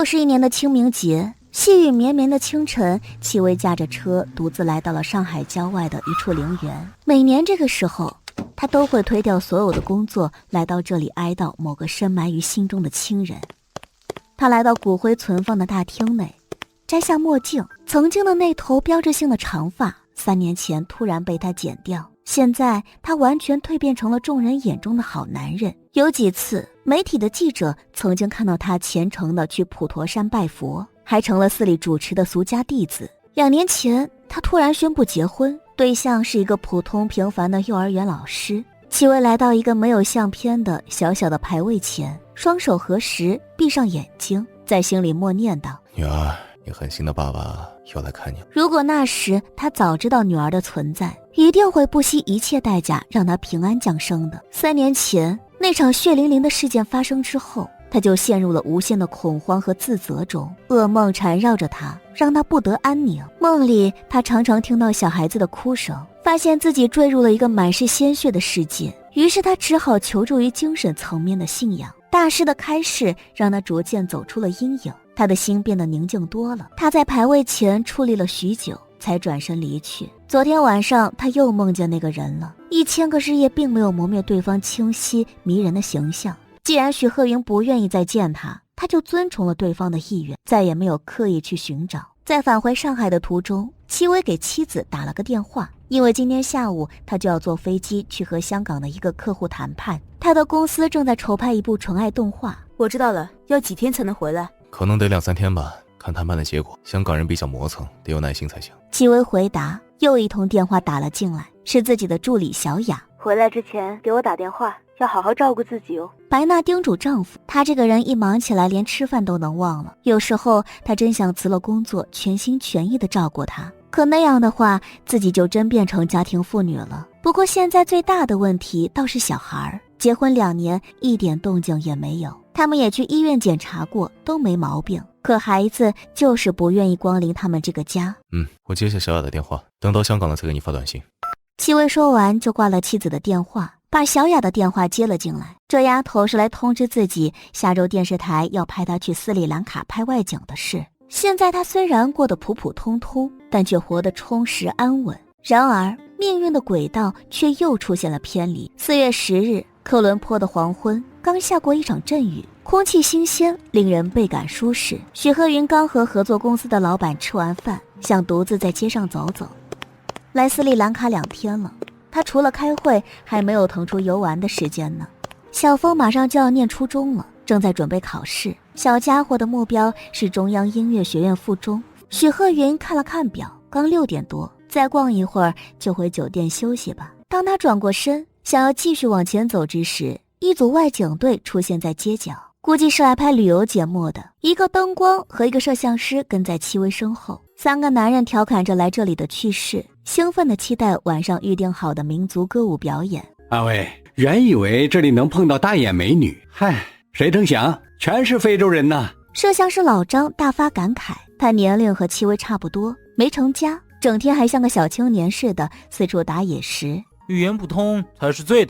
又是一年的清明节，细雨绵绵的清晨，戚薇驾着车独自来到了上海郊外的一处陵园。每年这个时候，他都会推掉所有的工作，来到这里哀悼某个深埋于心中的亲人。他来到骨灰存放的大厅内，摘下墨镜，曾经的那头标志性的长发，3年前突然被他剪掉。现在他完全蜕变成了众人眼中的好男人。有几次媒体的记者曾经看到他虔诚地去普陀山拜佛，还成了寺里主持的俗家弟子。2年前他突然宣布结婚，对象是一个普通平凡的幼儿园老师。戚薇来到一个没有相片的小小的牌位前，双手合十，闭上眼睛，在心里默念道：女儿，你狠心的爸爸要来看你。如果那时他早知道女儿的存在，一定会不惜一切代价让她平安降生的。3年前那场血淋淋的事件发生之后，他就陷入了无限的恐慌和自责中，噩梦缠绕着他，让他不得安宁。梦里他常常听到小孩子的哭声，发现自己坠入了一个满是鲜血的世界，于是他只好求助于精神层面的信仰。大师的开示让他逐渐走出了阴影，他的心变得宁静多了。他在牌位前矗立了许久，才转身离去。昨天晚上他又梦见那个人了，1000个日夜并没有磨灭对方清晰迷人的形象。既然许鹤云不愿意再见他，他就遵从了对方的意愿，再也没有刻意去寻找。在返回上海的途中，戚薇给妻子打了个电话，因为今天下午他就要坐飞机去和香港的一个客户谈判，他的公司正在筹拍一部纯爱动画。我知道了，要几天才能回来？可能得2-3天吧，看谈判的结果。香港人比较磨蹭，得有耐心才行。戚薇回答。又一通电话打了进来，是自己的助理小雅。回来之前给我打电话，要好好照顾自己哦。白娜叮嘱丈夫，她这个人一忙起来连吃饭都能忘了，有时候她真想辞了工作，全心全意地照顾她，可那样的话自己就真变成家庭妇女了。不过现在最大的问题倒是小孩，结婚2年一点动静也没有，他们也去医院检查过，都没毛病，可孩子就是不愿意光临他们这个家。我接下小雅的电话，等到香港了再给你发短信。戚薇说完就挂了妻子的电话，把小雅的电话接了进来。这丫头是来通知自己下周电视台要派她去斯里兰卡拍外景的事。现在她虽然过得普普通通，但却活得充实安稳。然而命运的轨道却又出现了偏离。4月10日，科伦坡的黄昏，刚下过一场阵雨，空气新鲜，令人倍感舒适。许鹤云刚和合作公司的老板吃完饭，想独自在街上走走。来斯里兰卡2天了，他除了开会还没有腾出游玩的时间呢。小峰马上就要念初中了，正在准备考试。小家伙的目标是中央音乐学院附中。许鹤云看了看表，刚6点多，再逛一会儿就回酒店休息吧。当他转过身想要继续往前走之时，一组外景队出现在街角，估计是来拍旅游节目的。一个灯光和一个摄像师跟在戚薇身后，3个男人调侃着来这里的趣事，兴奋地期待晚上预定好的民族歌舞表演。阿伟，原以为这里能碰到大眼美女，嗨，谁成想全是非洲人呐。摄像师老张大发感慨，他年龄和戚薇差不多，没成家，整天还像个小青年似的四处打野食。语言不通才是最